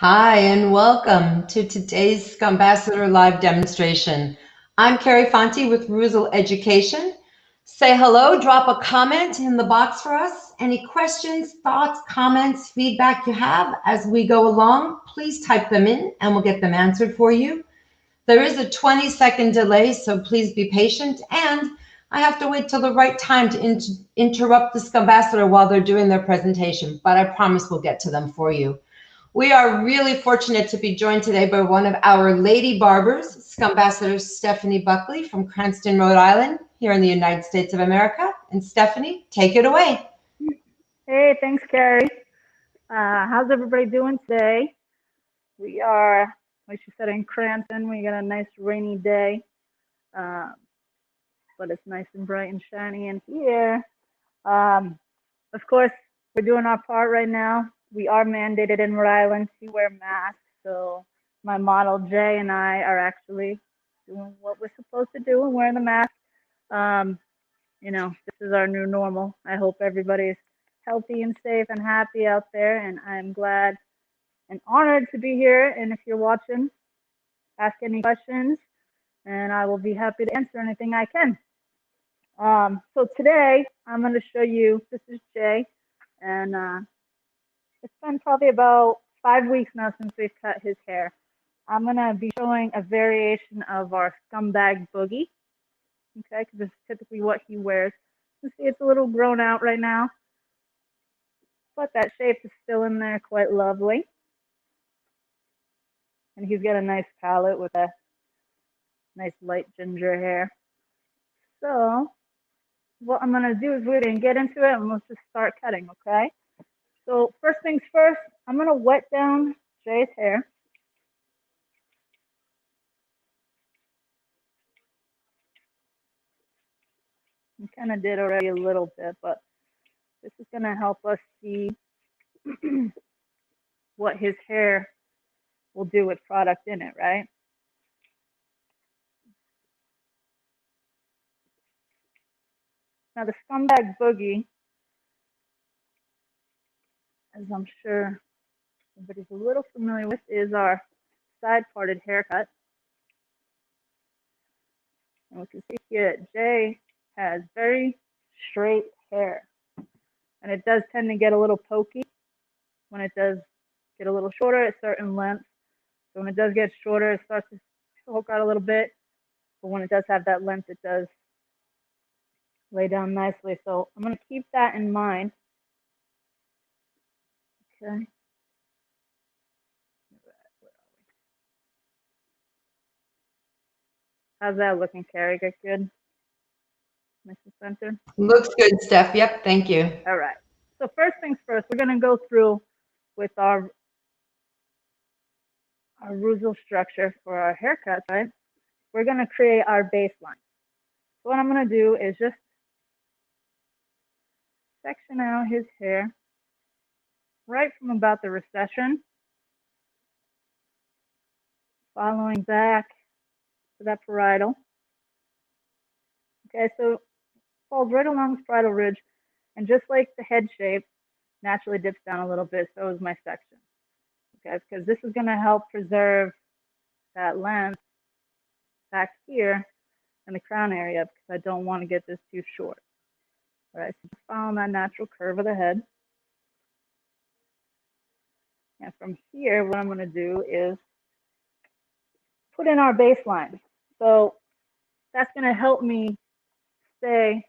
Hi, and welcome to today's Scumbassador live demonstration. I'm Carrie Fonte with Reuzel Education. Say hello, drop a comment in the box for us. Any questions, thoughts, comments, feedback you have as we go along, please type them in and we'll get them answered for you. There is a 20-second delay, so please be patient. And I have to wait till the right time to interrupt the Scumbassador while they're doing their presentation, but I promise we'll get to them for you. We are really fortunate to be joined today by one of our lady barbers, Scumbassador Stephanie Buckley from Cranston, Rhode Island, here in the United States of America. And Stephanie, take it away. Hey, thanks, Carrie. How's everybody doing today? We are, like you said, in Cranston. We got a nice rainy day, but it's nice and bright and shiny in here. Of course, we're doing our part right now. We are mandated in Rhode Island to wear masks, so my model Jay and I are actually doing what we're supposed to do and wearing the mask. This is our new normal. I hope everybody's healthy and safe and happy out there, and I'm glad and honored to be here. And if you're watching, ask any questions, and I will be happy to answer anything I can. So today, I'm going to show you, this is Jay, and it's been probably about 5 weeks now since we've cut his hair. I'm going to be showing a variation of our scumbag boogie, okay, because this is typically what he wears. You see it's a little grown out right now, but that shape is still in there, quite lovely. And he's got a nice palette with a nice light ginger hair. So what I'm going to do is we're going to get into it and let's just start cutting, okay? So first things first, I'm going to wet down Jay's hair. I kind of did already a little bit, but this is going to help us see what his hair will do with product in it, right? Now the scumbag boogie, as I'm sure everybody's a little familiar with, is our side parted haircut. And we can see here that Jay has very straight hair. And it does tend to get a little pokey when it does get a little shorter at certain lengths. So when it does get shorter, it starts to poke out a little bit. But when it does have that length, it does lay down nicely. So I'm going to keep that in mind. Okay. How's that looking, Carrie? Good? Mrs. Center? Looks good, Steph. Yep, thank you. All right. So first things first, we're going to go through with our Reuzel structure for our haircuts, right? We're going to create our baseline. So what I'm going to do is just section out his hair right from about the recession, following back to that parietal. Okay, so it falls right along the parietal ridge, and just like the head shape naturally dips down a little bit, so is my section. Okay, because this is going to help preserve that length back here in the crown area, because I don't want to get this too short. All right, so just follow that natural curve of the head. And from here, what I'm going to do is put in our baseline. So that's going to help me stay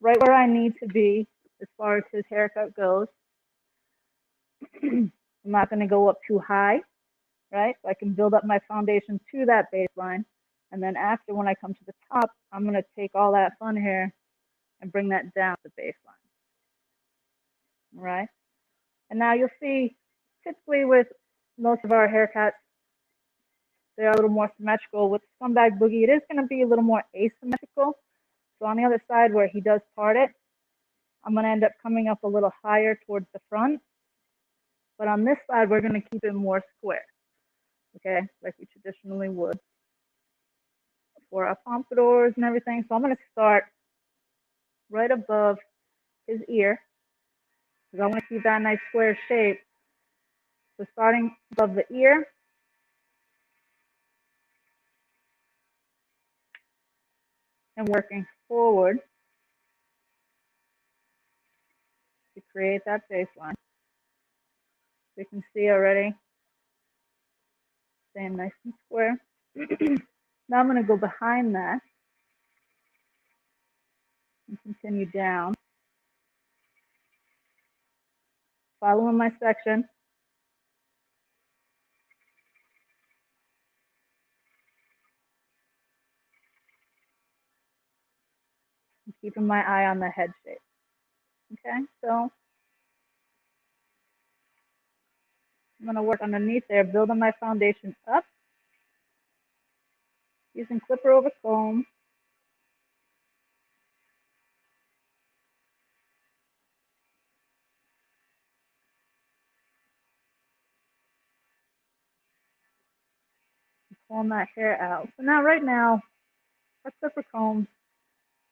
right where I need to be as far as his haircut goes. I'm not going to go up too high, right? So I can build up my foundation to that baseline. And then after, when I come to the top, I'm going to take all that fun hair and bring that down to the baseline. All right? And now you'll see, typically with most of our haircuts, they're a little more symmetrical. With Scumbag Boogie, it is going to be a little more asymmetrical. So on the other side where he does part it, I'm going to end up coming up a little higher towards the front. But on this side, we're going to keep it more square, okay, like we traditionally would for our pompadours and everything. So I'm going to start right above his ear, because I want to keep that nice square shape So starting above the ear, and working forward to create that baseline. You can see already, staying nice and square. Now I'm going to go behind that and continue down, following my section. And keeping my eye on the head shape. Okay, so I'm going to work underneath there, building my foundation up, using clipper over comb. Pulling that hair out. So now, right now, our clipper combs,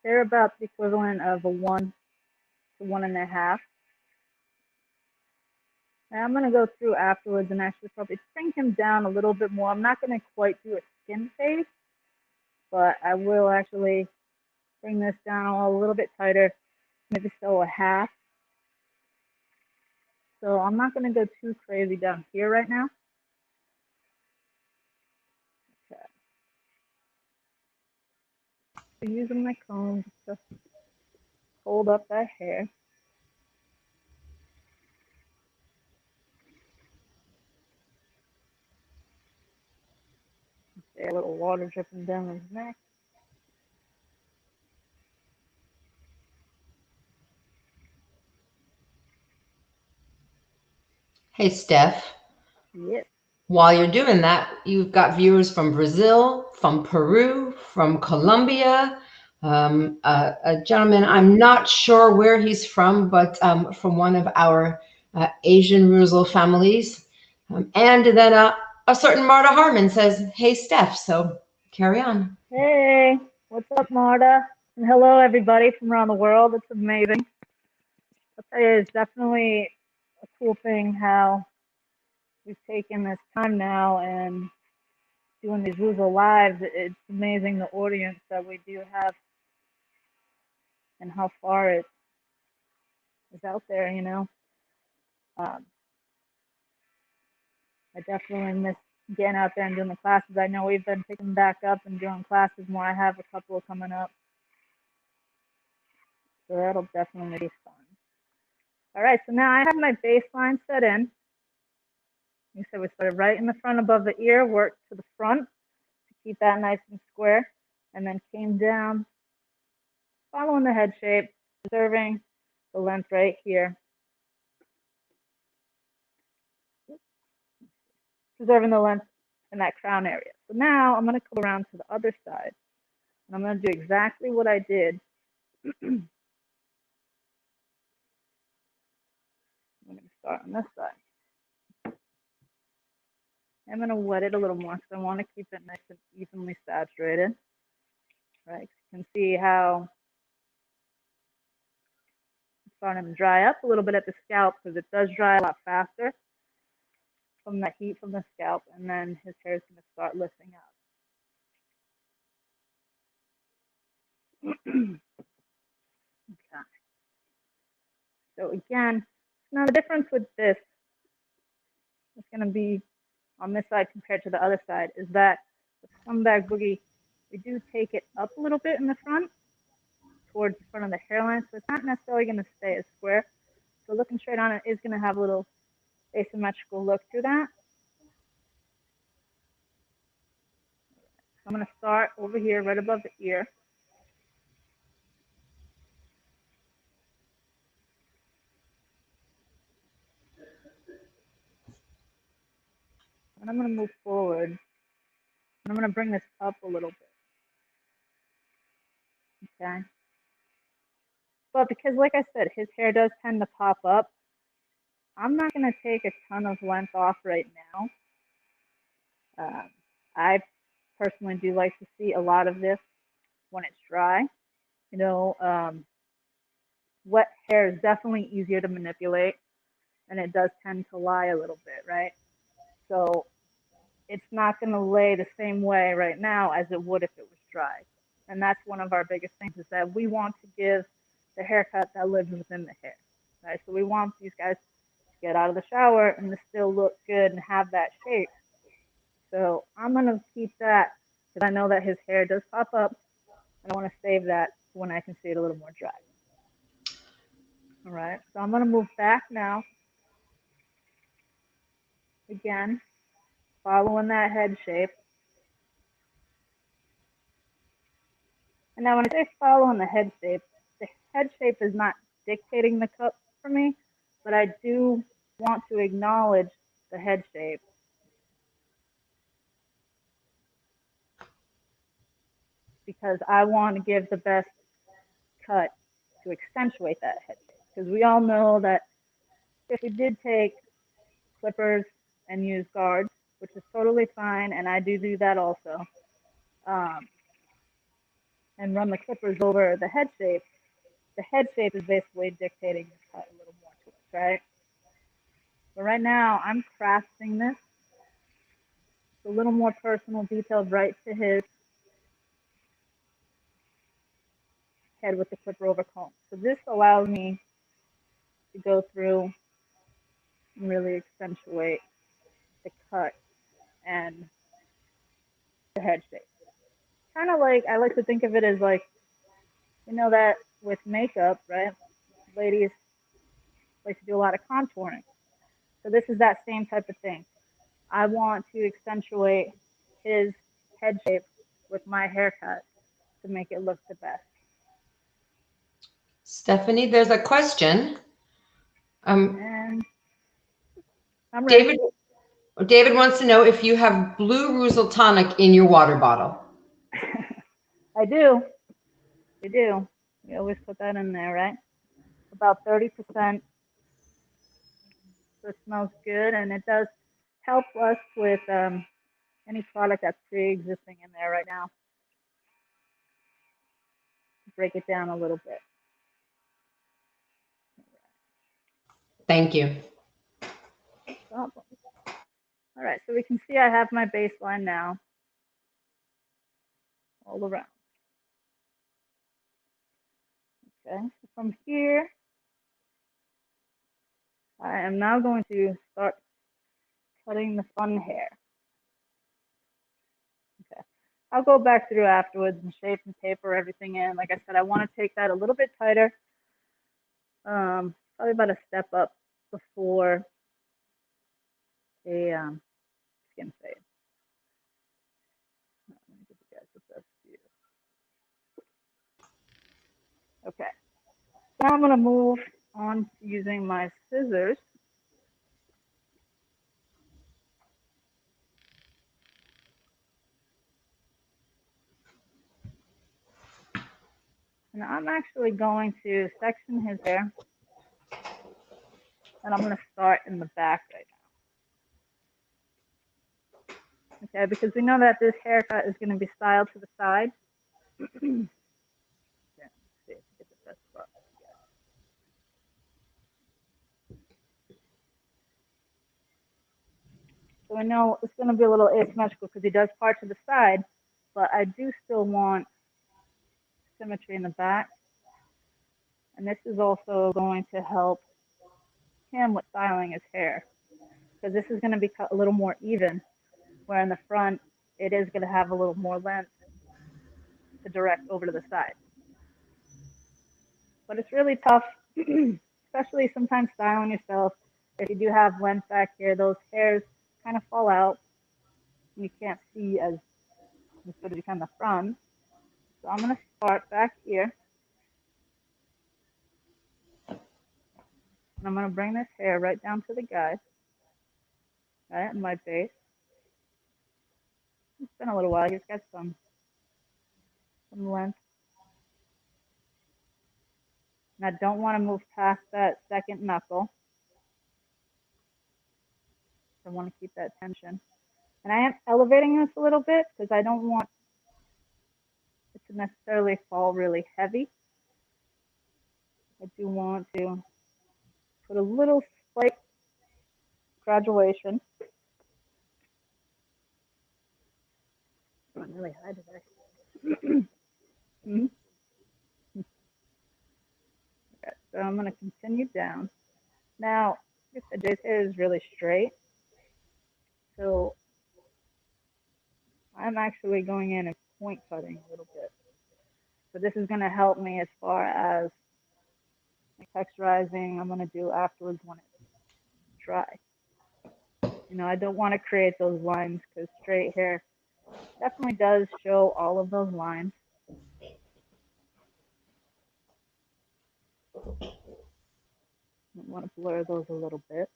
they're about the equivalent of a 1 to 1.5. Now I'm going to go through afterwards and actually probably bring him down a little bit more. I'm not going to quite do a skin face, but I will actually bring this down a little bit tighter, maybe so a half. So I'm not going to go too crazy down here right now. Okay. So using my comb to hold up that hair. A little water dripping down his neck. Hey, Steph. Yes. While you're doing that, you've got viewers from Brazil, from Peru, from Colombia, a gentleman, I'm not sure where he's from, but from one of our Asian Reuzel families. And then a certain Marta Harmon says, hey, Steph, so carry on. Hey, what's up, Marta? And hello, everybody from around the world. It's amazing. I'll tell you, it's definitely a cool thing how we've taken this time now and doing these Reuzel lives. It's amazing the audience that we do have and how far it is out there, you know. I definitely miss getting out there and doing the classes. I know we've been picking back up and doing classes more. I have a couple coming up. So that'll definitely be fun. All right, so now I have my baseline set in. You said we started right in the front above the ear, worked to the front to keep that nice and square, and then came down, following the head shape, preserving the length right here. Preserving the length in that crown area. So now I'm going to come around to the other side, and I'm going to do exactly what I did. I'm going to start on this side. I'm going to wet it a little more because I want to keep it nice and evenly saturated. Right? You can see how it's starting to dry up a little bit at the scalp because it does dry a lot faster from that heat from the scalp, and then his hair is going to start lifting up. Okay. So again, now the difference with this is going to be on this side compared to the other side is that the scumbag boogie, we do take it up a little bit in the front towards the front of the hairline, so it's not necessarily going to stay as square. So looking straight on it is going to have a little asymmetrical look to that. I'm going to start over here right above the ear. And I'm going to move forward. And I'm going to bring this up a little bit. Okay. But because, like I said, his hair does tend to pop up, I'm not going to take a ton of length off right now. I personally do like to see a lot of this when it's dry. You know, wet hair is definitely easier to manipulate. and it does tend to lie a little bit, right? So it's not going to lay the same way right now as it would if it was dry. And that's one of our biggest things, is that we want to give the haircut that lives within the hair, right? So we want these guys to get out of the shower and to still look good and have that shape. So I'm going to keep that because I know that his hair does pop up, and I want to save that when I can see it a little more dry. All right, so I'm going to move back now. Again, following that head shape. And now when I say following the head shape is not dictating the cut for me, but I do want to acknowledge the head shape. Because I want to give the best cut to accentuate that head shape. Because we all know that if we did take clippers and use guards, which is totally fine, and I do that also, and run the clippers over the head shape is basically dictating the cut a little more to us, right? But right now, I'm crafting this. It's a little more personal, detailed, right to his head with the clipper over comb. So this allows me to go through and really accentuate the cut and the head shape. Kind of like, I like to think of it as like, you know that with makeup, right? Ladies like to do a lot of contouring. So this is that same type of thing. I want to accentuate his head shape with my haircut to make it look the best. Stephanie, there's a question. And I'm ready. David wants to know if you have blue Reuzel tonic in your water bottle. I do. We always put that in there, right? About 30%. So it smells good, and it does help us with any product that's pre-existing in there right now. Break it down a little bit. Thank you. No problem. All right, so we can see I have my baseline now all around. Okay, so from here, I am now going to start cutting the fun hair. Okay, I'll go back through afterwards and shape and taper everything in. Like I said, I want to take that a little bit tighter, probably about a step up before a skin fade. Let me give you guys the best view. Okay, now I'm going to move on to using my scissors. And I'm actually going to section his hair. And I'm going to start in the back right now. Okay, because we know that this haircut is going to be styled to the side. Yeah, let's see if we get the best spot. So I know it's going to be a little asymmetrical because he does part to the side, but I do still want symmetry in the back. And this is also going to help him with styling his hair, because this is going to be cut a little more even, where in the front it is going to have a little more length to direct over to the side. But it's really tough, especially sometimes styling yourself. If you do have length back here, those hairs kind of fall out. And you can't see as good as you can in the front. So I'm going to start back here. And I'm going to bring this hair right down to the guide, right, in my base. It's been a little while. He's got some length. And I don't want to move past that second knuckle. I want to keep that tension. And I am elevating this a little bit because I don't want it to necessarily fall really heavy. I do want to put a little slight graduation. I'm really high today. Mhm. Okay, so I'm going to continue down. Now, like I said, Jay's hair is really straight, so I'm actually going in and point cutting a little bit. So this is going to help me as far as like texturizing I'm going to do afterwards when it's dry. You know, I don't want to create those lines because straight hair definitely does show all of those lines. I want to blur those a little bit.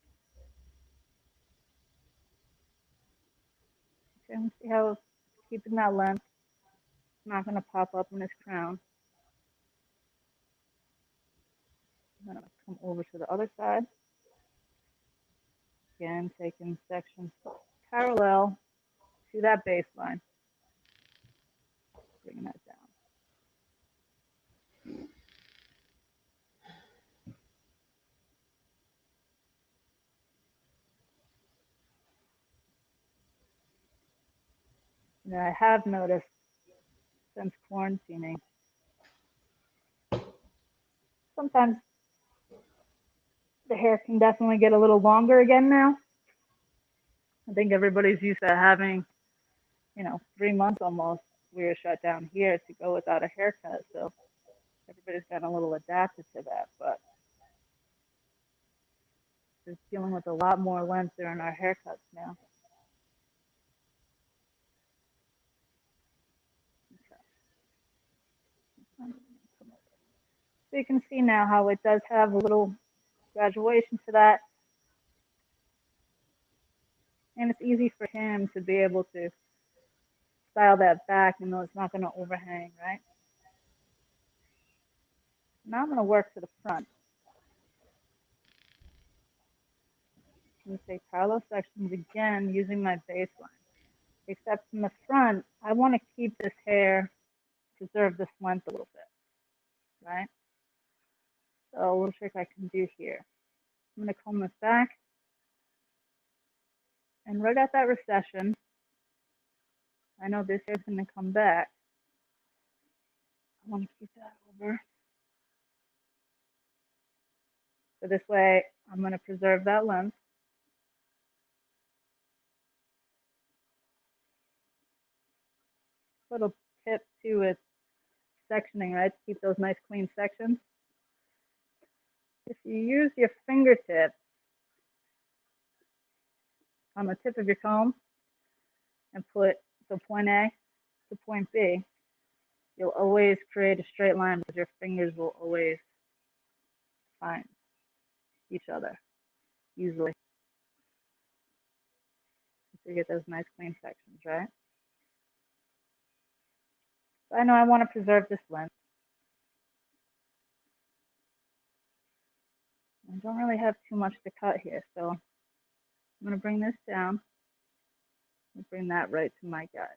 Okay, let's see how it's keeping that length. It's not going to pop up in his crown. I'm going to come over to the other side. Again, taking sections parallel to that baseline. Bringing that down. And I have noticed since quarantining, sometimes the hair can definitely get a little longer again now. I think everybody's used to having, 3 months almost. We were shut down here to go without a haircut, so everybody's gotten a little adapted to that. But just dealing with a lot more length during our haircuts now. Okay. So you can see now how it does have a little graduation to that. And it's easy for him to be able to style that back, even though it's not going to overhang, right? Now I'm going to work to the front. I'm going to take parallel sections again using my baseline. Except in the front, I want to keep this hair, preserve this length a little bit, right? So a little trick I can do here. I'm going to comb this back. And right at that recession, I know this hair's going to come back. I want to keep that over. So this way, I'm going to preserve that length. Little tip too is sectioning, right? To keep those nice clean sections. If you use your fingertip on the tip of your comb and put the point A to point B, you'll always create a straight line because your fingers will always find each other easily. So you get those nice clean sections, right? So I know I want to preserve this length. I don't really have too much to cut here, so I'm going to bring this down and bring that right to my gut.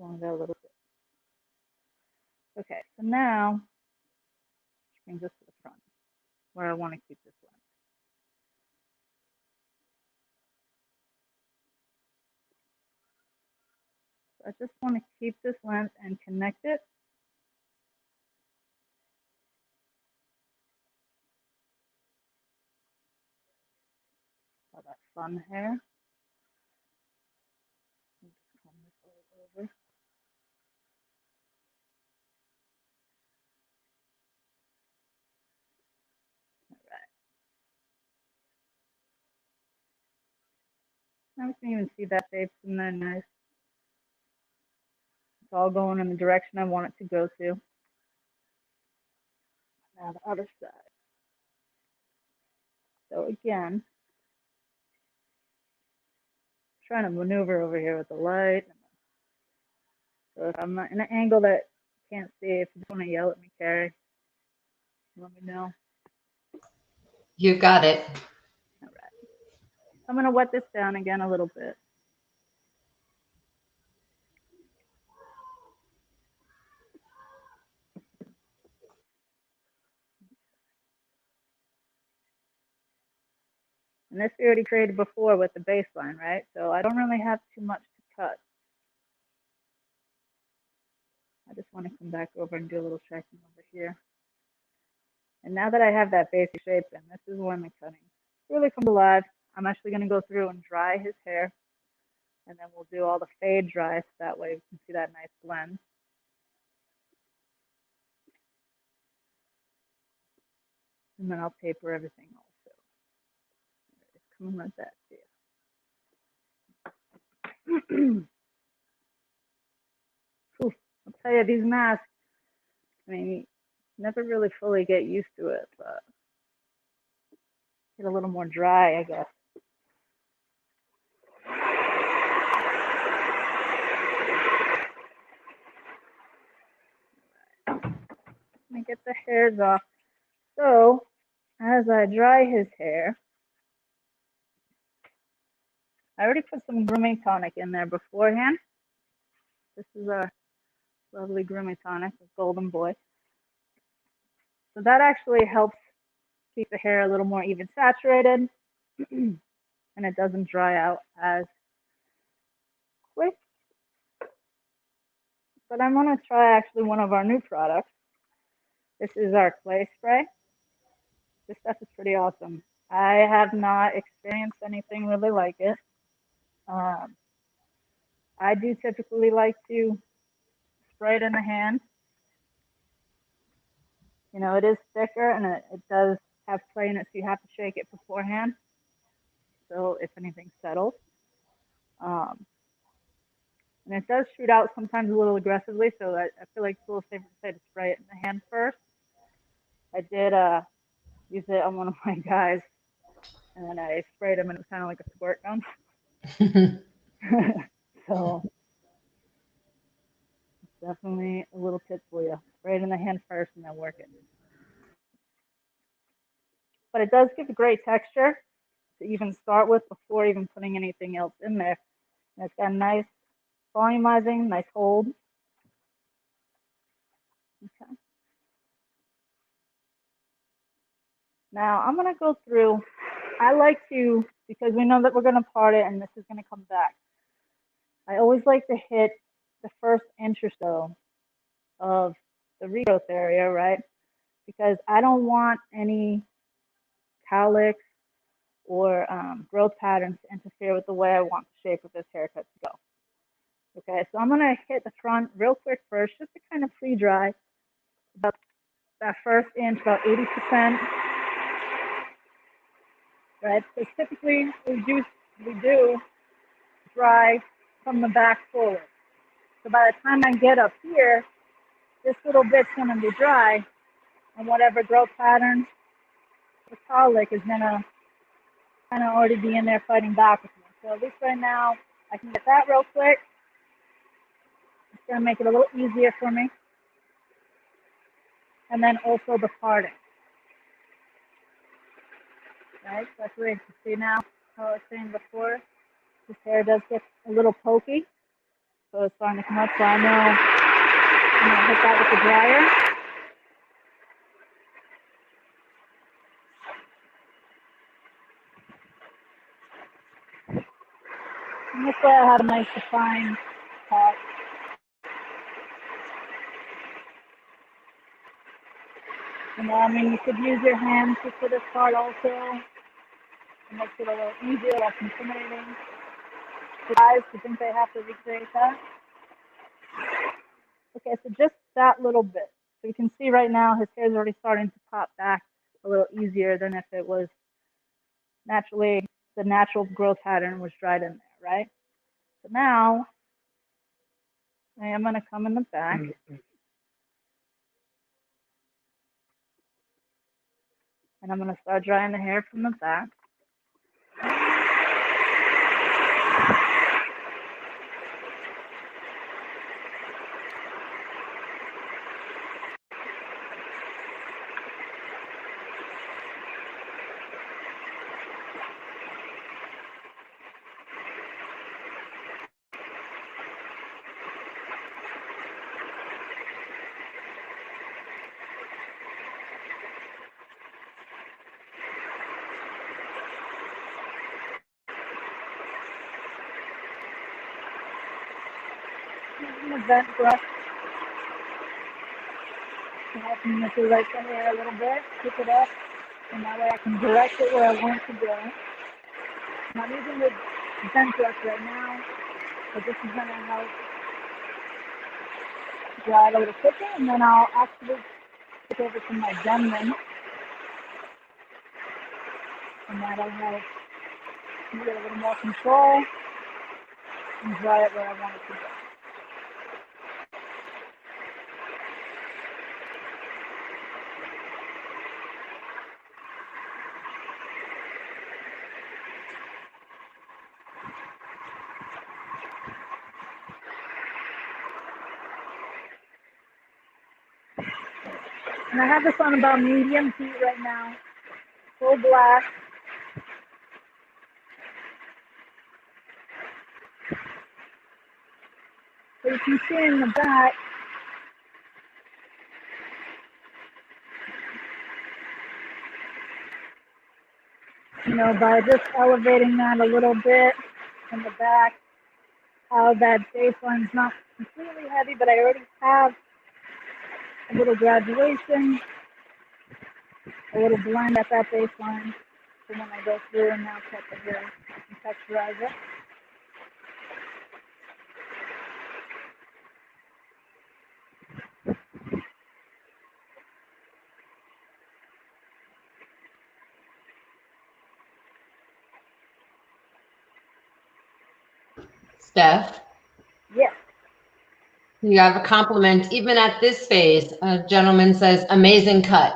Along there a little bit. Okay, so now bring this to the front where I want to keep this length. So I just want to keep this length and connect it. All that fun hair. Just comb this all over. All right. Now we can even see that shape's in there nice. It's all going in the direction I want it to go to. Now the other side. So again, trying to maneuver over here with the light. So if I'm in an angle that you can't see, if you just want to yell at me, Carrie, let me know. You got it. All right. I'm going to wet this down again a little bit. And this we already created before with the baseline, right? So I don't really have too much to cut. I just want to come back over and do a little checking over here. And now that I have that basic shape in, this is when the cutting really comes alive. I'm actually going to go through and dry his hair, and then we'll do all the fade dry, so that way you can see that nice blend. And then I'll paper everything also. It's coming like that too. I'll tell you, these masks, I mean, you never really fully get used to it, but get a little more dry, I guess. Let me get the hairs off. So, as I dry his hair, I already put some grooming tonic in there beforehand. This is our lovely grooming tonic, the Golden Boy. So that actually helps keep the hair a little more even saturated, and it doesn't dry out as quick. But I'm going to try actually one of our new products. This is our clay spray. This stuff is pretty awesome. I have not experienced anything really like it. I do typically like to spray it in the hand. You know, it is thicker and it does have clay in it, so you have to shake it beforehand. So if anything settles. And it does shoot out sometimes a little aggressively, so I feel like it's a little safer to say to spray it in the hand first. I did use it on one of my guys, and I sprayed him, and it was kind of like a squirt gun. So definitely a little tip for you. Spray it in the hand first and then work it. But it does give a great texture to even start with before even putting anything else in there. And it's got a nice volumizing, nice hold. Okay. Now I'm going to go through, I like to, because we know that we're going to part it and this is going to come back. I always like to hit the first inch or so of the regrowth area, right? Because I don't want any cowlicks or growth patterns to interfere with the way I want the shape of this haircut to go. Okay, so I'm going to hit the front real quick first, just to kind of pre-dry about that first inch, about 80%. Right, because typically we do dry from the back forward. So by the time I get up here, this little bit's going to be dry, and whatever growth pattern the cowlick is going to kind of already be in there fighting back with me. So at least right now, I can get that real quick. It's going to make it a little easier for me. And then also the parting. Right, especially you can see now how I was saying before, this hair does get a little pokey. So it's starting to come up, so I know I'm going to hit that with the dryer. And this way I have a nice defined top. And I mean, you could use your hands for this part also. It makes it a little easier, less intimidating. For guys who think they have to recreate that. Okay, so just that little bit. So you can see right now his hair is already starting to pop back a little easier than if it was naturally, the natural growth pattern was dried in there, right? So now, I am going to come in the back. And I'm going to start drying the hair from the back. using a vent brush to help me manipulate the hair a little bit, pick it up, and that way I can direct it where I want it to go. I'm using the vent brush right now, but this is going to help dry it a little quicker, and then I'll actually switch over to my Denman, and that'll help me get a little more control and dry it where I want it to go. And I have this on about medium heat right now, full blast. So you can see in the back, by just elevating that a little bit in the back, how that baseline's not completely heavy, but I already have a little graduation, a little blend at that baseline. So when I go through and now cut the hair and texturize it. Steph, Yes. you have a compliment. Even at this phase, a gentleman says, amazing cut.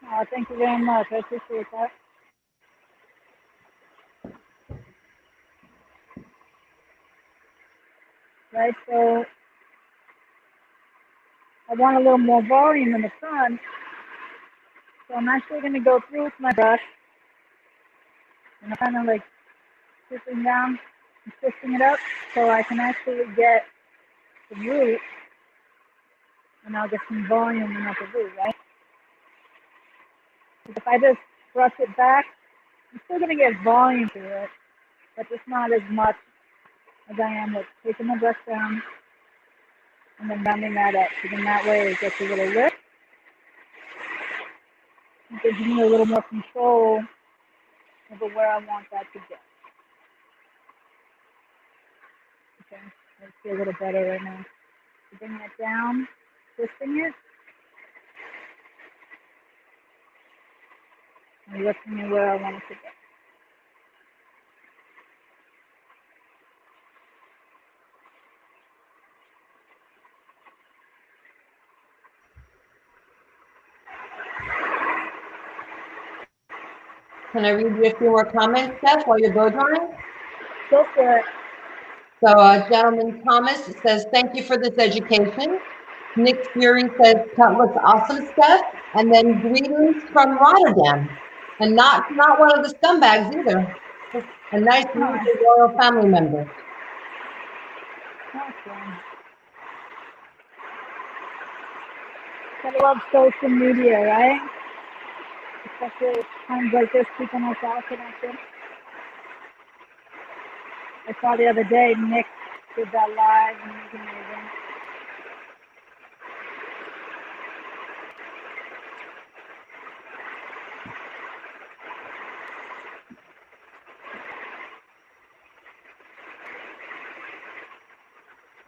Oh, thank you very much. I appreciate that. Right, so I want a little more volume in the front. So I'm actually going to go through with my brush and kind of like sifting down and twisting it up so I can actually get the root, and I'll get some volume in at the root, right? If I just brush it back, I'm still going to get volume to it, but just not as much as I am with taking the brush down and then rounding that up. So then that way it gets a little lift. It gives me a little more control over where I want that to go. Okay, let's see a little better right now. So bringing it down, twisting it, and lifting it where I want it to go. Can I read you a few more comments, Steph, while you're blow drying? Go for it. So gentleman Thomas says, thank you for this education. Nick Fury says, cut looks awesome, Steph. And then greetings from Rotterdam. And not one of the scumbags either. Just a nice, royal family member. Awesome. I love social media, right? Especially times like this, keeping us all connected. I saw the other day Nick did that live, and it was amazing.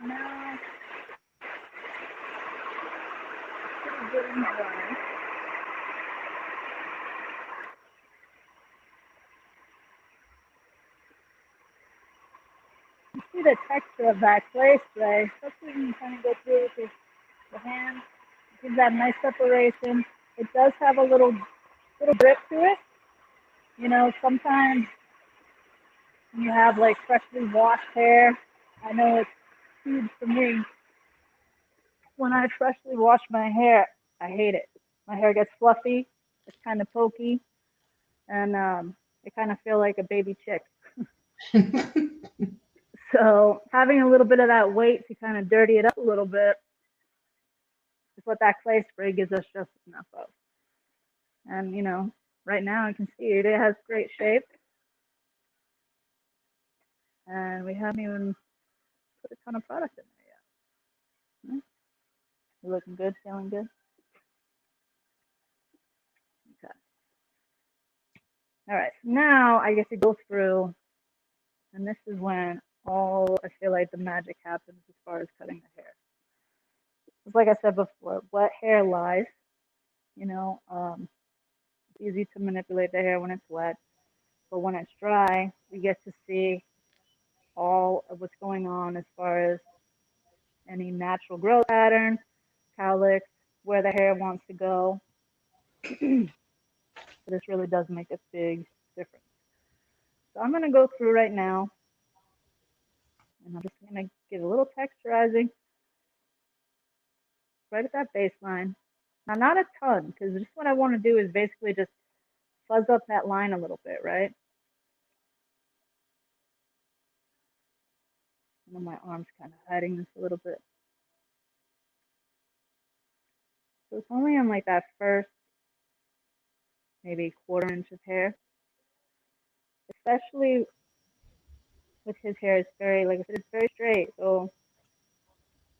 Now, pretty good in the water. You see the texture of that clay spray, especially when you kind of go through with the hand. It gives that nice separation. It does have a little grip to it. Sometimes when you have like freshly washed hair, I know it's huge for me. When I freshly wash my hair, I hate it. My hair gets fluffy, it's kind of pokey, and I kind of feel like a baby chick. So having a little bit of that weight to kind of dirty it up a little bit is what that clay spray gives us just enough of. And right now you can see it has great shape. And we haven't even put a ton of product in there yet. You looking good? Feeling good? Okay. All right. So now I get to go through, and this is when all I feel like the magic happens as far as cutting the hair. It's like I said before, wet hair lies. You know, it's easy to manipulate the hair when it's wet, but when it's dry, we get to see all of what's going on as far as any natural growth pattern, cowlicks, where the hair wants to go. So this really does make a big difference. So I'm going to go through right now, and I'm just going to get a little texturizing right at that baseline. Now, not a ton, because just what I want to do is basically just fuzz up that line a little bit, right? I know my arm's kind of hiding this a little bit. So it's only on like that first, maybe quarter-inch of hair. Especially with his hair, it's very, like I said, it's very straight. So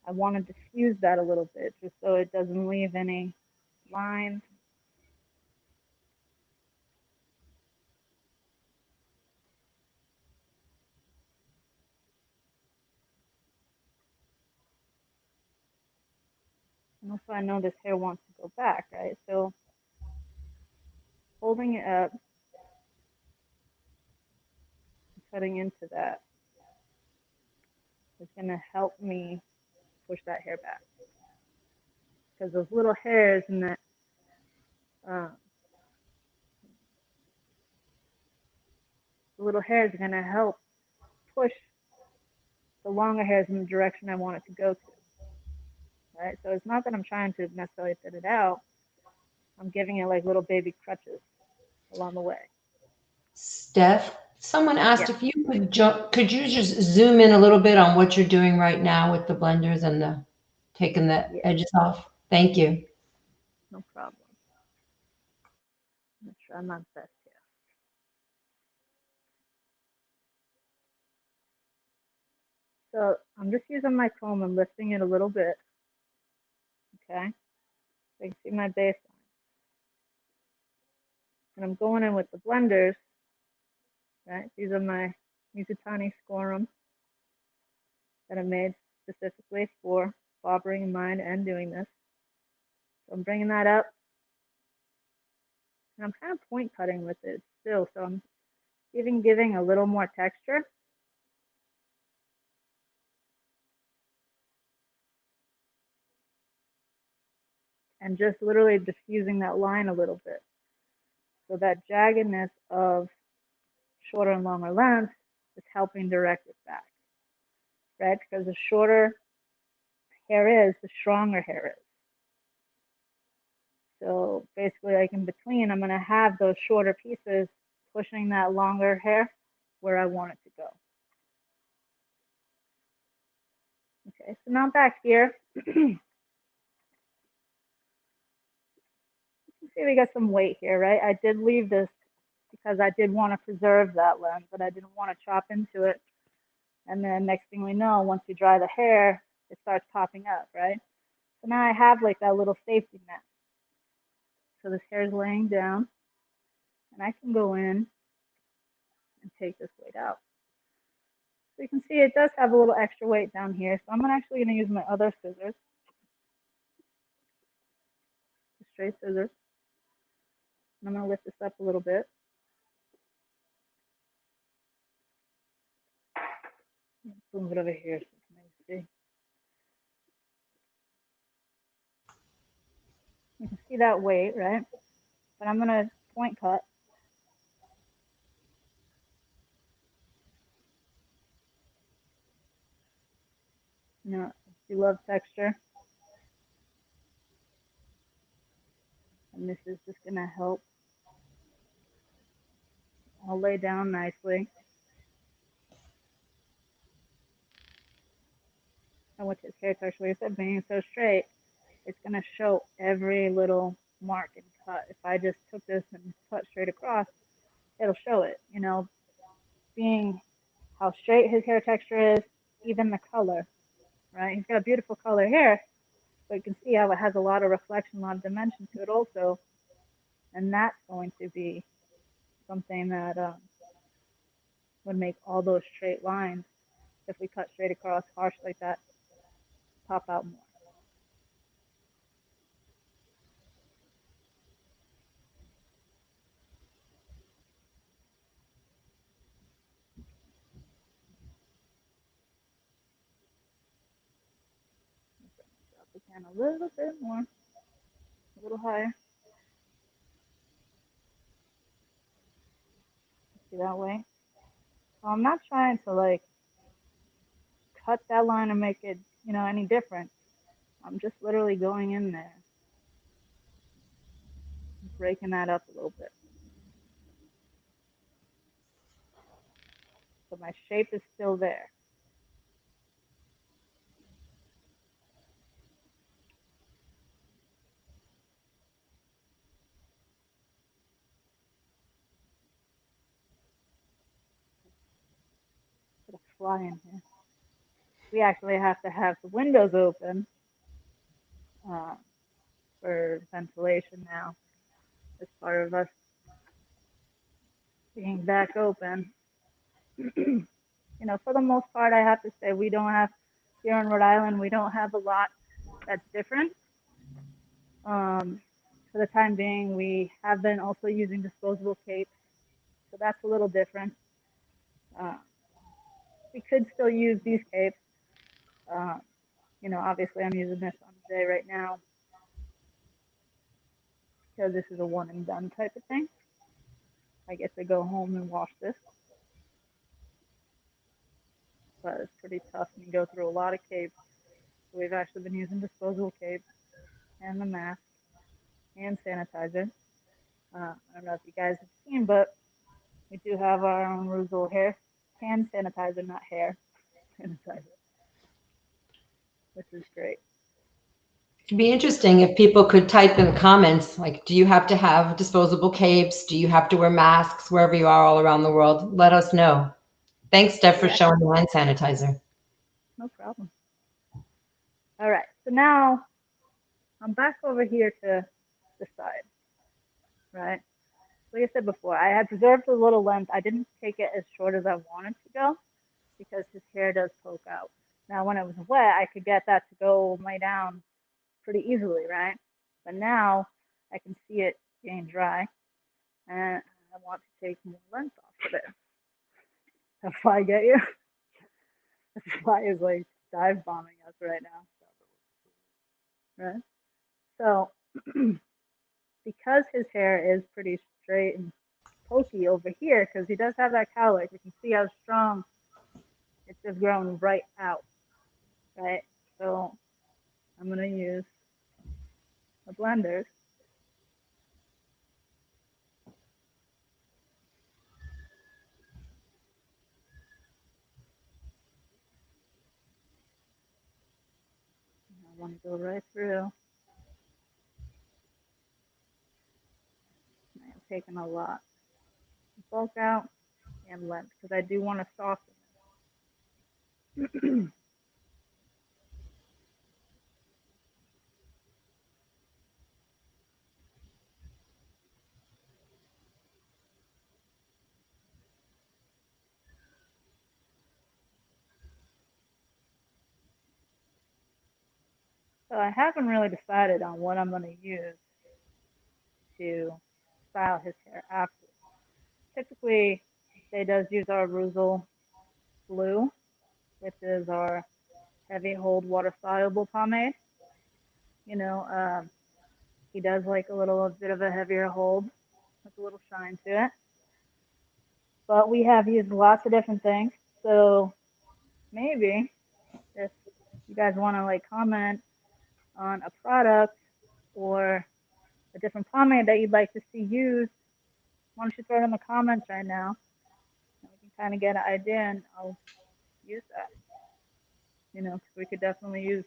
I want to diffuse that a little bit, just so it doesn't leave any lines. And also I know this hair wants to go back, right? So holding it up, cutting into that is going to help me push that hair back. Because those little hairs in that, the little hairs are going to help push the longer hairs in the direction I want it to go to, right? So it's not that I'm trying to necessarily thin it out. I'm giving it like little baby crutches along the way. Steph, someone asked Yeah, if you could you just zoom in a little bit on what you're doing right now with the blenders and the taking the yeah, edges off? Thank you. no problem. I'm going to try my best here. So I'm just using my comb and lifting it a little bit, okay? So you can see my baseline. And I'm going in with the blenders, right? These are my Musitani Scorum that I made specifically for bobbering in mind and doing this. So I'm bringing that up, and I'm kind of point cutting with it still, so I'm even giving a little more texture. And just literally diffusing that line a little bit. So that jaggedness of shorter and longer length is helping direct it back, right? Because the shorter hair is, the stronger hair is. So basically, like in between, I'm going to have those shorter pieces pushing that longer hair where I want it to go. Okay, so now back here, you can see we got some weight here, right? I did leave this because I did want to preserve that length, but I didn't want to chop into it. And then next thing we know, once you dry the hair, it starts popping up, right? So now I have like that little safety net. So this hair is laying down, and I can go in and take this weight out. So you can see it does have a little extra weight down here. So I'm actually going to use my other scissors, the straight scissors. And I'm going to lift this up a little bit. Let's move it over here so you can see. You can see that weight, right? But I'm going to point cut. You know, if you love texture, and this is just going to help all lay down nicely. And with his hair texture, like I said, being so straight, it's going to show every little mark and cut. If I just took this and cut straight across, it'll show it, you know, being how straight his hair texture is, even the color, right? He's got a beautiful color hair, So you can see how it has a lot of reflection, a lot of dimension to it also. And that's going to be something that would make all those straight lines, if we cut straight across harsh like that, pop out more. Drop the can a little bit more, a little higher. See that way? So I'm not trying to like cut that line and make it, any different. I'm just literally going in there, breaking that up a little bit. So my shape is still there. Put a fly in here. We actually have to have the windows open for ventilation now, as part of us being back open. For the most part, I have to say we don't have, here in Rhode Island, we don't have a lot that's different. For the time being, we have been also using disposable capes, so that's a little different. We could still use these capes. Obviously I'm using this on the day right now because this is a one and done type of thing. I get to go home and wash this. But it's pretty tough and you go through a lot of capes. So we've actually been using disposable capes and the mask and sanitizer. I don't know if you guys have seen, but we do have our own Reuzel hair hand sanitizer, not hair sanitizer, which is great. It'd be interesting if people could type in the comments, like, do you have to have disposable capes? Do you have to wear masks wherever you are all around the world? Let us know. Thanks, Steph, for showing the hand sanitizer. No problem. All right, so now I'm back over here to the side, right? Like I said before, I had preserved a little length. I didn't take it as short as I wanted to go because his hair does poke out. Now, when it was wet, I could get that to go way down pretty easily, right? But now I can see it being dry, and I want to take more length off of it. That fly get you? The fly is like dive bombing us right now, right? So, because his hair is pretty straight and pokey over here, because he does have that cowlick, you can see how strong it's just grown right out, right? So I'm going to use a blender. I want to go right through. I'm taking a lot of bulk out and length because I do want to soften it. So I haven't really decided on what I'm going to use to style his hair after. Typically, they does use our Reuzel Blue, which is our heavy hold water soluble pomade. He does like a bit of a heavier hold with a little shine to it. But we have used lots of different things. So maybe if you guys want to like comment on a product or a different pomade that you'd like to see used, why don't you throw it in the comments right now? And we can kind of get an idea and I'll use that. Because we could definitely use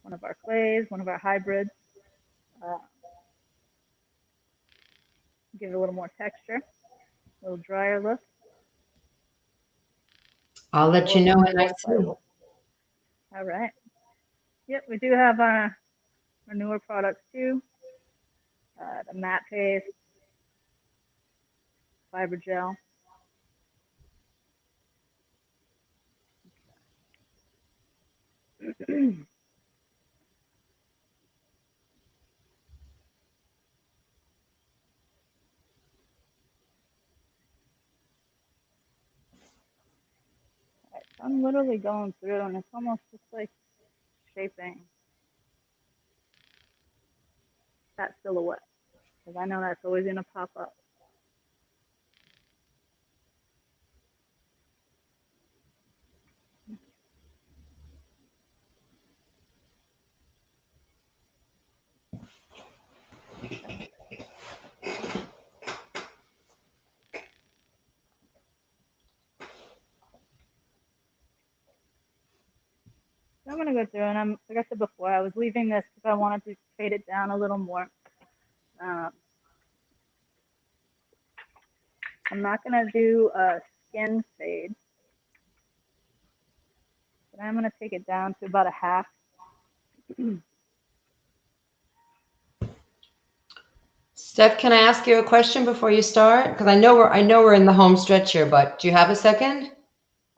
one of our clays, one of our hybrids, give it a little more texture, a little drier look. I'll let you know when I see. All right. Yep, we do have our our newer products too. The matte paste, fiber gel. So I'm literally going through and it's almost just like shaping that silhouette because I know that's always going to pop up. So I'm going to go through and like I said before, I was leaving this because I wanted to fade it down a little more. Um, I'm not going to do a skin fade, but I'm going to take it down to about a half. Steph, can I ask you a question before you start? Because I know we're in the home stretch here, but do you have a second?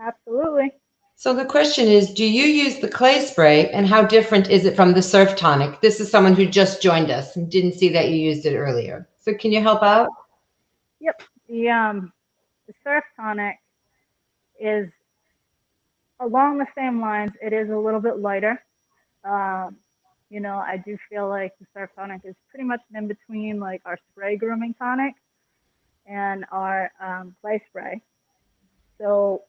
Absolutely. So the question is, do you use the clay spray and how different is it from the surf tonic? This is someone who just joined us and didn't see that you used it earlier. So can you help out? Yep. The surf tonic is along the same lines. It is a little bit lighter. Um, I do feel like the surf tonic is pretty much in between like our spray grooming tonic and our clay spray. So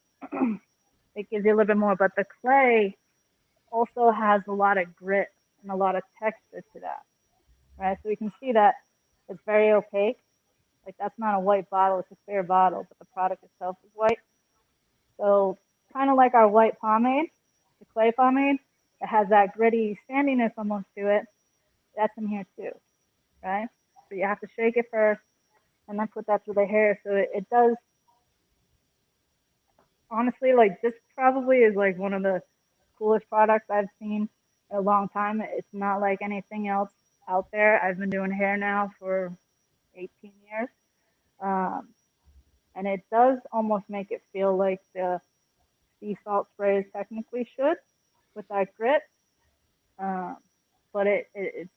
it gives you a little bit more, but the clay also has a lot of grit and a lot of texture to that, right? So we can see that it's very opaque. Like that's not a white bottle, it's a clear bottle, but the product itself is white. So kind of like our white pomade, the clay pomade, it has that gritty sandiness almost to it. That's in here too, right? So you have to shake it first and then put that through the hair. So it does, honestly, like this probably is like one of the coolest products I've seen in a long time. It's not like anything else out there. I've been doing hair now for 18 years. Um, and it does almost make it feel like the sea salt sprays technically should with that grit. Um, but it's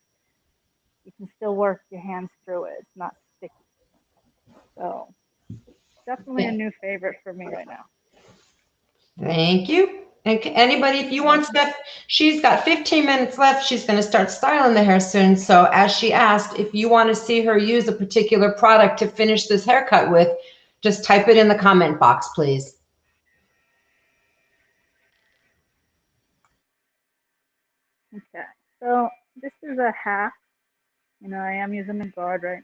you can still work your hands through it. It's not sticky. So definitely a new favorite for me right now. Thank you. And anybody, if you want Steph, she's got 15 minutes left. She's going to start styling the hair soon. So as she asked, if you want to see her use a particular product to finish this haircut with, just type it in the comment box, please. Okay, so this is a half. I am using the guard right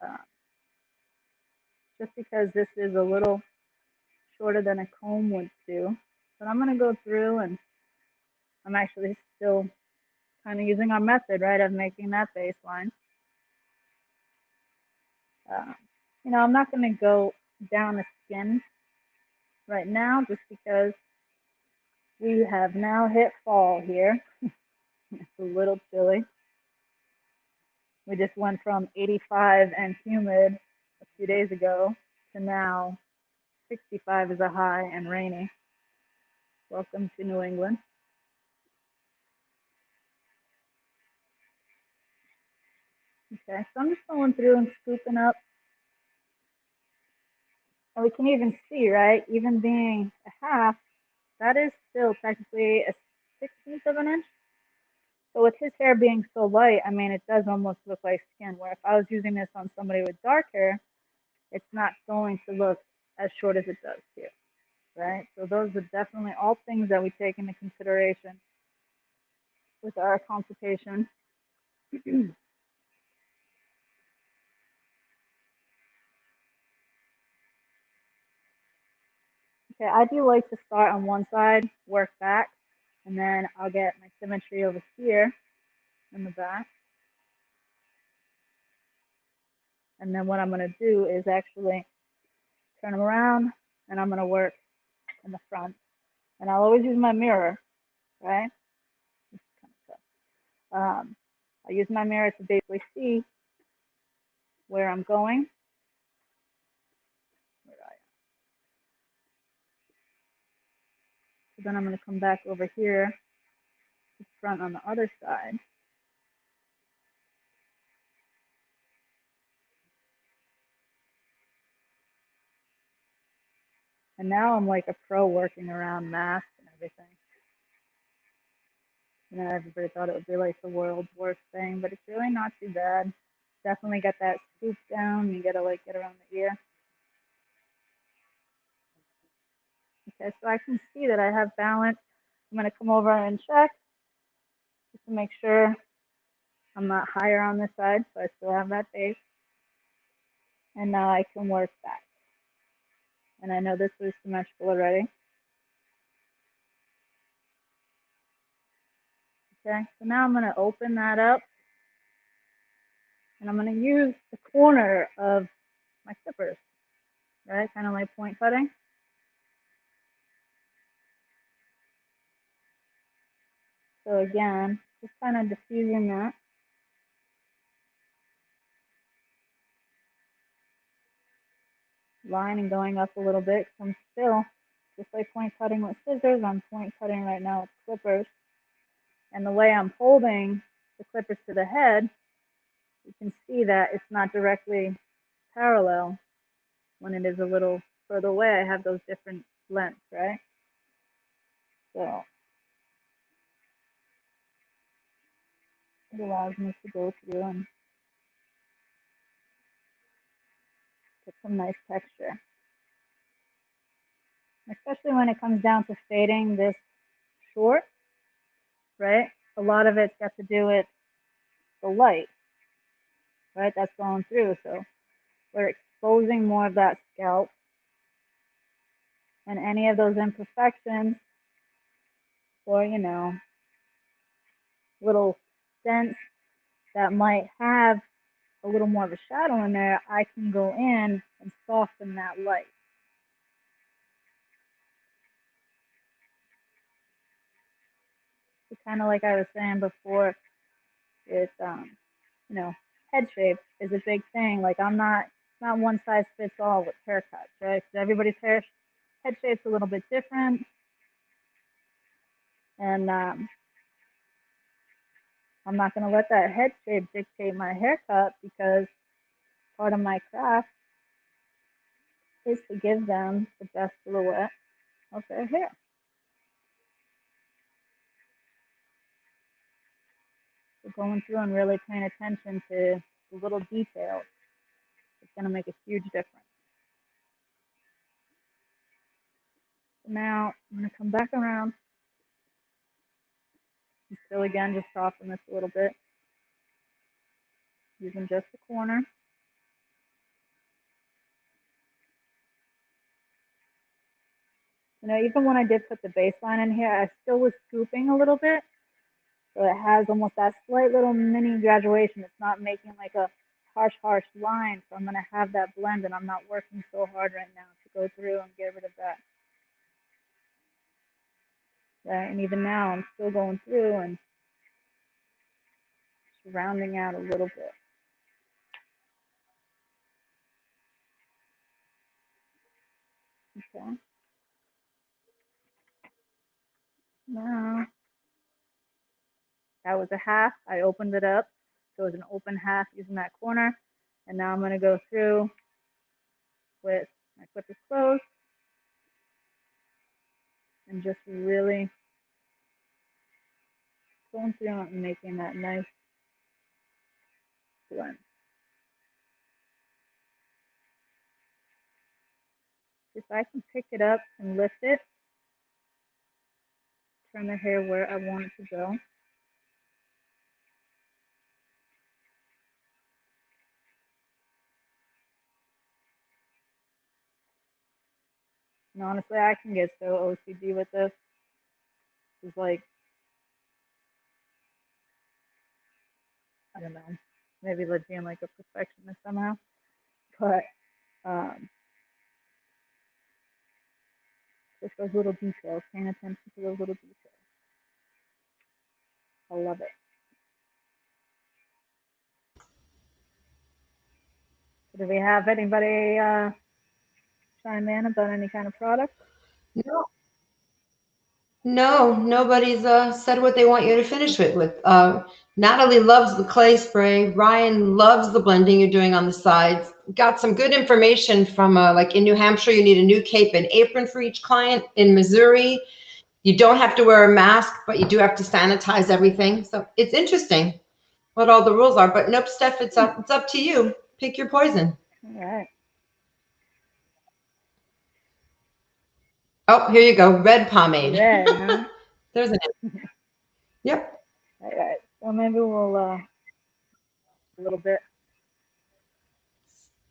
now, just because this is a little shorter than a comb would do. But I'm gonna go through, and I'm actually still kind of using our method, right, of making that baseline. Uh, I'm not gonna go down the skin right now, just because we have now hit fall here. It's a little chilly. We just went from 85 and humid a few days ago to now 65 is a high and rainy. Welcome to New England. Okay, so I'm just going through and scooping up. And we can even see, right, even being a half, that is still technically a 16th of an inch. So with his hair being so light, I mean, it does almost look like skin, where if I was using this on somebody with dark hair, it's not going to look as short as it does here, right? So those are definitely all things that we take into consideration with our consultation. Okay, I do like to start on one side, work back, and then I'll get my symmetry over here in the back. And then what I'm going to do is actually turn them around, and I'm going to work in the front. And I'll always use my mirror, right? I use my mirror to basically see where I'm going. So then I'm going to come back over here to front on the other side. And now I'm like a pro working around masks and everything. You know, everybody thought it would be like the world's worst thing, but it's really not too bad. Definitely get that scoop down. You gotta like get around the ear. Okay, so I can see that I have balance. I'm gonna come over and check just to make sure I'm not higher on this side, so I still have that base. And now I can work back. And I know this was symmetrical already. Okay, so now I'm gonna open that up. And I'm gonna use the corner of my clippers, right? Kind of like point cutting. So again, just kind of diffusing that. Line and going up a little bit. I'm still, just like point cutting with scissors, I'm point cutting right now with clippers. And the way I'm holding the clippers to the head, you can see that it's not directly parallel when it is a little further away. I have those different lengths, right? So it allows me to go through and get some nice texture. Especially when it comes down to fading this short, right? A lot of it's got to do with the light, right? That's going through. So we're exposing more of that scalp, and any of those imperfections or, you know, little dents that might have a little more of a shadow in there, I can go in and soften that light. So kind of like I was saying before, it's you know, head shape is a big thing. Like it's not one size fits all with haircuts, right? Because everybody's head shape's a little bit different, and I'm not going to let that head shape dictate my haircut, because part of my craft is to give them the best silhouette of their hair. So going through and really paying attention to the little details is going to make a huge difference. So now I'm going to come back around and still again just soften this a little bit, using just the corner. You know, even when I did put the baseline in here, I still was scooping a little bit. So it has almost that slight little mini graduation. It's not making like a harsh line. So I'm going to have that blend, and I'm not working so hard right now to go through and get rid of that. Right? And even now, I'm still going through and just rounding out a little bit. Okay. Now, that was a half. I opened it up. So it was an open half using that corner. And now I'm going to go through with my clippers closed and just really going through and making that nice blend. If I can pick it up and lift it, turn the hair where I want it to go. And honestly, I can get so OCD with this. It's like, I don't know, maybe like being like a perfectionist somehow. But just those little details, paying attention to those little details. I love it. Do we have anybody chime in about any kind of product? No, no, nobody's said what they want you to finish it with. Natalie loves the clay spray. Ryan loves the blending you're doing on the sides. Got some good information from like in New Hampshire, you need a new cape and apron for each client. In Missouri, you don't have to wear a mask, but you do have to sanitize everything. So it's interesting what all the rules are. But nope, Steph, it's up to you. Pick your poison. All right. Oh, here you go. Red pomade. Red, huh? There's an Yep. All right. So maybe we'll a little bit.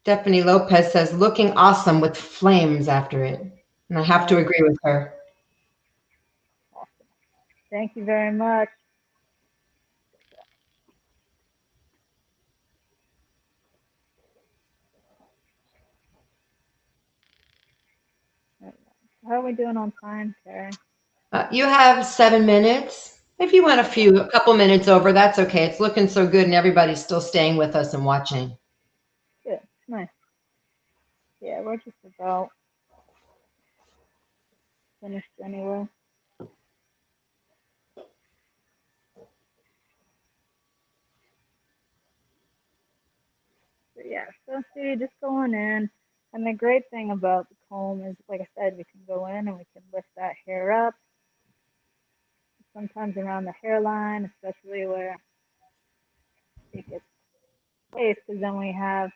Stephanie Lopez says, looking awesome with flames after it. And I have to agree with her. Awesome. Thank you very much. How are we doing on time, Carrie? You have 7 minutes. If you went a couple minutes over, that's okay. It's looking so good and everybody's still staying with us and watching. Good. Nice. Yeah, we're just about finished anyway. But yeah, so see, just going in. And the great thing about the comb is, like I said, we can go in and we can lift that hair up. Sometimes around the hairline, especially where it gets placed, because then we have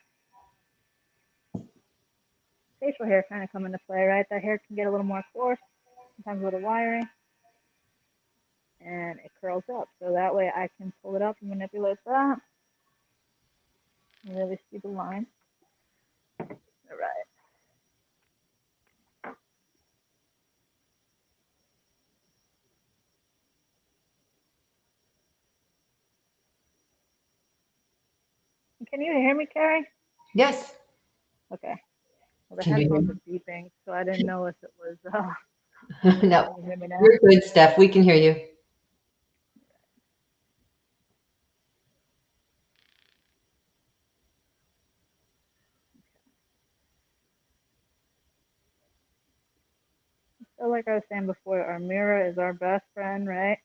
facial hair kind of come into play, right? That hair can get a little more coarse, sometimes a little wiry, and it curls up. So that way I can pull it up and manipulate that and really see the line. All right. Can you hear me, Carrie? Yes. Okay. Well, the Can you headphones hear are beeping, so I didn't know if it was. me? No. Can you hear me now? You're good, Steph. We can hear you. So, like I was saying before, our mirror is our best friend, right?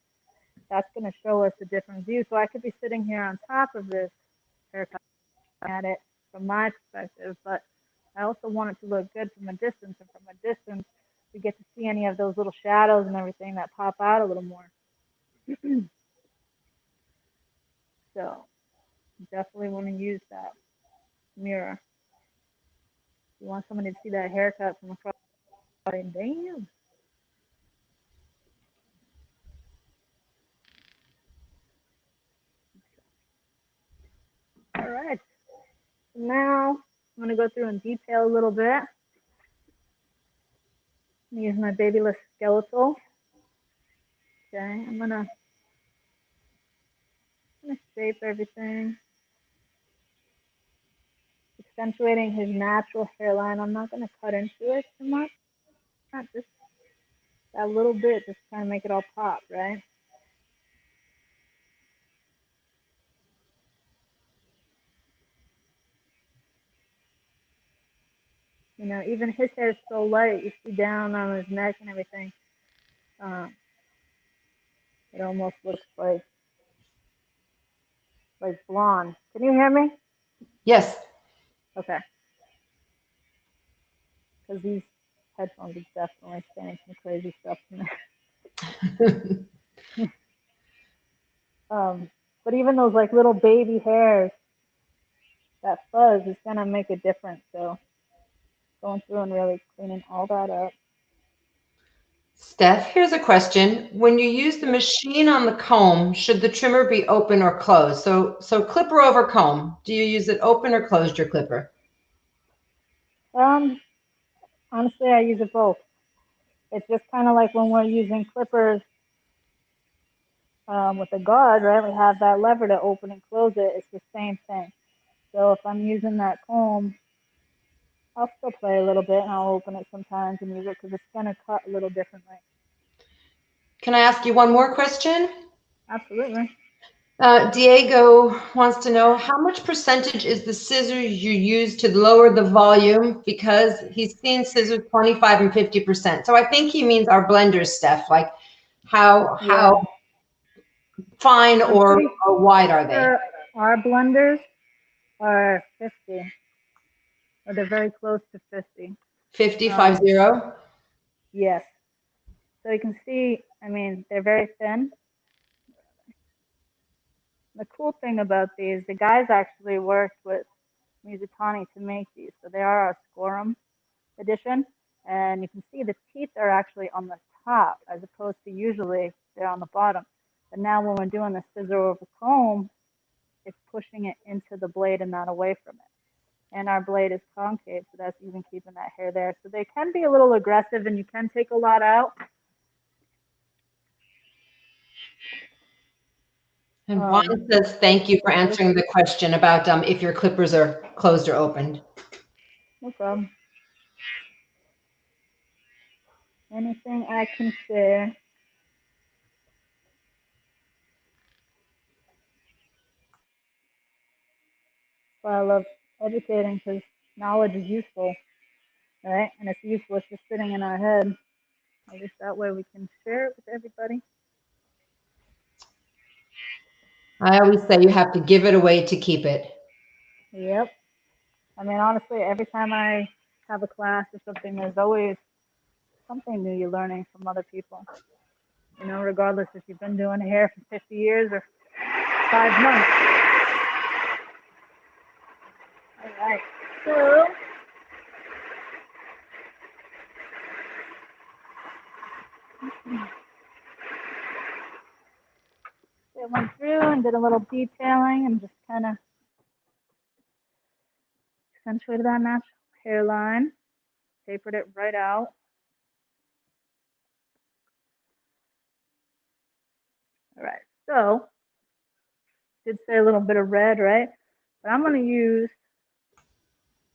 That's going to show us a different view. So I could be sitting here on top of this haircut at it from my perspective, but I also want it to look good from a distance. And from a distance, we get to see any of those little shadows and everything that pop out a little more. So definitely want to use that mirror. You want somebody to see that haircut from across. Damn. All right. Now I'm going to go through and detail a little bit. Use my babyless skeletal. Okay, I'm gonna shape everything, accentuating his natural hairline. I'm not gonna cut into it too much. Not just that little bit, just trying to make it all pop, right? You know, even his hair is so light. You see down on his neck and everything. It almost looks like blonde. Can you hear me? Yes. Okay. Because these headphones are definitely saying some crazy stuff to me. But even those like little baby hairs, that fuzz is gonna make a difference. So going through and really cleaning all that up. Steph, here's a question. When you use the machine on the comb, should the trimmer be open or closed? So clipper over comb. Do you use it open or closed, your clipper? Honestly, I use it both. It's just kind of like when we're using clippers with a guard, right? We have that lever to open and close it. It's the same thing. So if I'm using that comb, I'll still play a little bit and I'll open it sometimes and use it because it's going to cut a little differently. Can I ask you one more question? Absolutely. Diego wants to know how much percentage is the scissors you use to lower the volume, because he's seen scissors 25 and 50%. So I think he means our blenders, Steph, like how Yeah, fine I'm or pretty wide are they? sure our blenders are 50, or they're very close to 50. 55 Um, 0? yes. So you can see, I mean, they're very thin. The cool thing about these, the guys actually worked with Mizutani to make these. So they are our Scorum edition. And you can see the teeth are actually on the top as opposed to usually they're on the bottom. But now when we're doing the scissor over comb, it's pushing it into the blade and not away from it. And our blade is concave, so that's even keeping that hair there. So they can be a little aggressive and you can take a lot out. And Juan says, thank you for answering the question about if your clippers are closed or opened. No problem. Anything I can share. Why I love educating, because knowledge is useful, right? And it's useless just sitting in our head. At least that way we can share it with everybody. I always say you have to give it away to keep it. Yep. I mean, honestly, every time I have a class or something, there's always something new you're learning from other people. You know, regardless if you've been doing hair for 50 years or 5 months. All right. So, I went through and did a little detailing and just kind of accentuated that natural hairline, tapered it right out. All right. So, did say a little bit of red, right? But I'm gonna use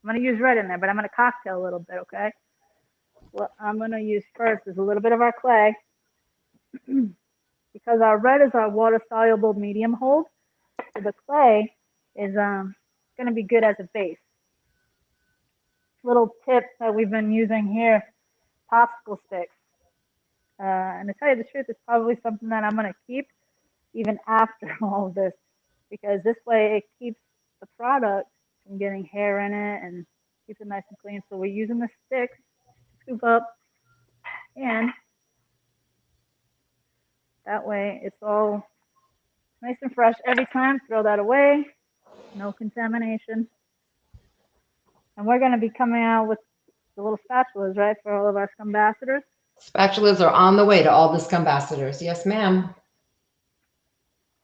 red in there, but I'm gonna cocktail a little bit, okay? What I'm gonna use first is a little bit of our clay, because our red is our water soluble medium hold. So the clay is gonna be good as a base. Little tip that we've been using here, popsicle sticks. And to tell you the truth, it's probably something that I'm gonna keep even after all of this, because this way it keeps the product from getting hair in it and keeps it nice and clean. So we're using the sticks to scoop up, and that way it's all nice and fresh every time. Throw that away, no contamination. And we're going to be coming out with the little spatulas, right, for all of our Scumbassadors. Spatulas are on the way to all the Scumbassadors. Yes, ma'am.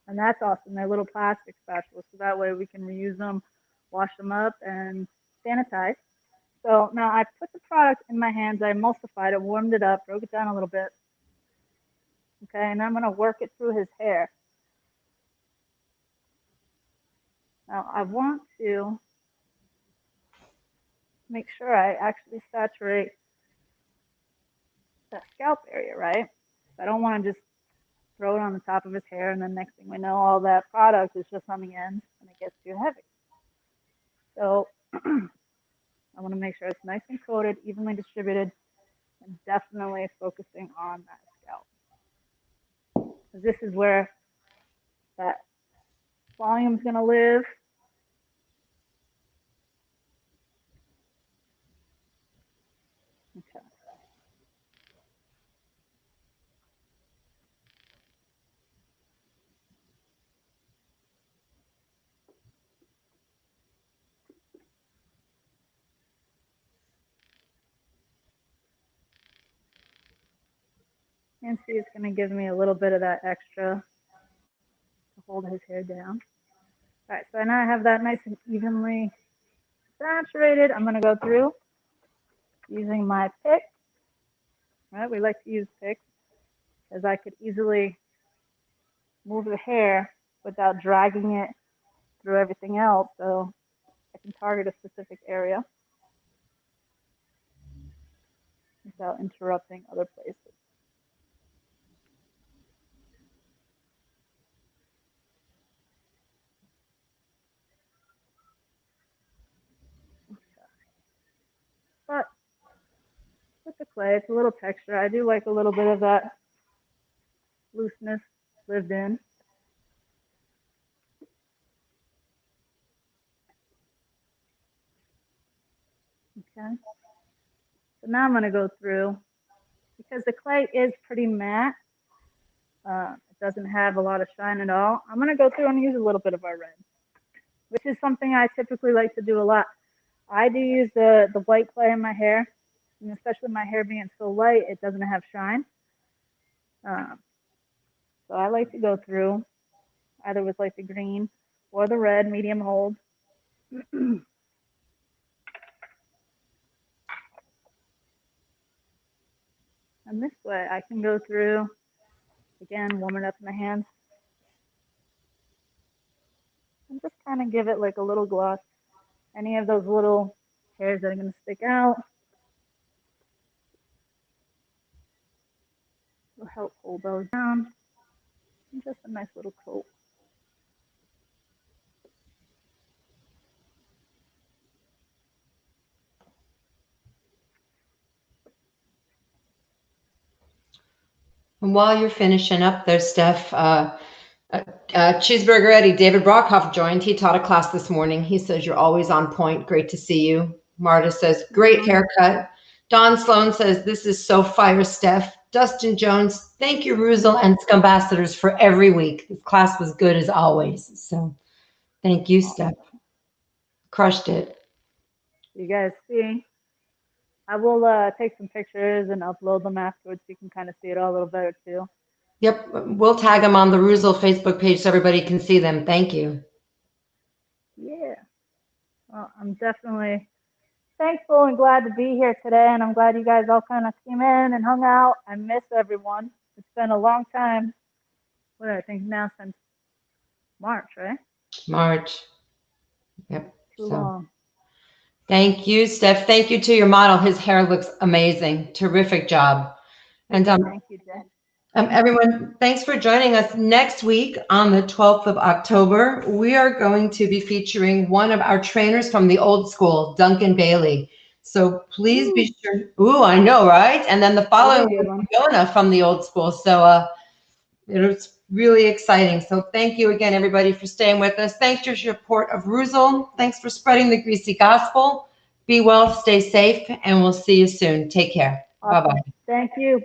And that's awesome. They're little plastic spatulas, so that way we can reuse them, wash them up, and sanitize. So now I put the product in my hands, I emulsified it, warmed it up, broke it down a little bit. Okay, and I'm going to work it through his hair. Now I want to make sure I actually saturate that scalp area, right? I don't want to just throw it on the top of his hair, and then next thing we know, all that product is just on the ends, and it gets too heavy. So I want to make sure it's nice and coated, evenly distributed, and definitely focusing on that scalp. This is where that volume is going to live. Okay. And see, it's going to give me a little bit of that extra to hold his hair down. All right, so now I have that nice and evenly saturated. I'm going to go through using my pick. Right, we like to use picks, as I could easily move the hair without dragging it through everything else. So I can target a specific area without interrupting other places. clay. It's a little texture. I do like a little bit of that looseness lived in. Okay. So now I'm going to go through, because the clay is pretty matte. It doesn't have a lot of shine at all. I'm going to go through and use a little bit of our red, which is something I typically like to do a lot. I do use the white clay in my hair, and especially my hair being so light, it doesn't have shine. So I like to go through either with like the green or the red medium hold. And this way I can go through, again, warming up my hands, and just kind of give it like a little gloss. Any of those little hairs that are going to stick out will help hold those down. And just a nice little coat. And while you're finishing up there, Steph, Cheeseburger Eddie, David Brockhoff joined. He taught a class this morning. He says, you're always on point. Great to see you. Marta says, great haircut. Don Sloan says, this is so fire, Steph. Dustin Jones, thank you, Reuzel and Scumbassadors, for every week. This class was good as always. So thank you, Steph. Crushed it. You guys see? I will take some pictures and upload them afterwards so you can kind of see it all a little better too. Yep, we'll tag them on the Reuzel Facebook page so everybody can see them. Thank you. Yeah. Well, I'm definitely thankful and glad to be here today, and I'm glad you guys all kind of came in and hung out. I miss everyone. It's been a long time. What I think now since March, right? March. Yep. Too long. Thank you, Steph. Thank you to your model. His hair looks amazing. Terrific job. And thank you, Jay. Everyone, thanks for joining us. Next week on the 12th of October, we are going to be featuring one of our trainers from the old school, Duncan Bailey. So please be sure. Ooh, I know, right? And then the following week, Fiona from the old school. So it's really exciting. So thank you again, everybody, for staying with us. Thanks for your support of Reuzel. Thanks for spreading the greasy gospel. Be well, stay safe, and we'll see you soon. Take care. Bye-bye. Thank you.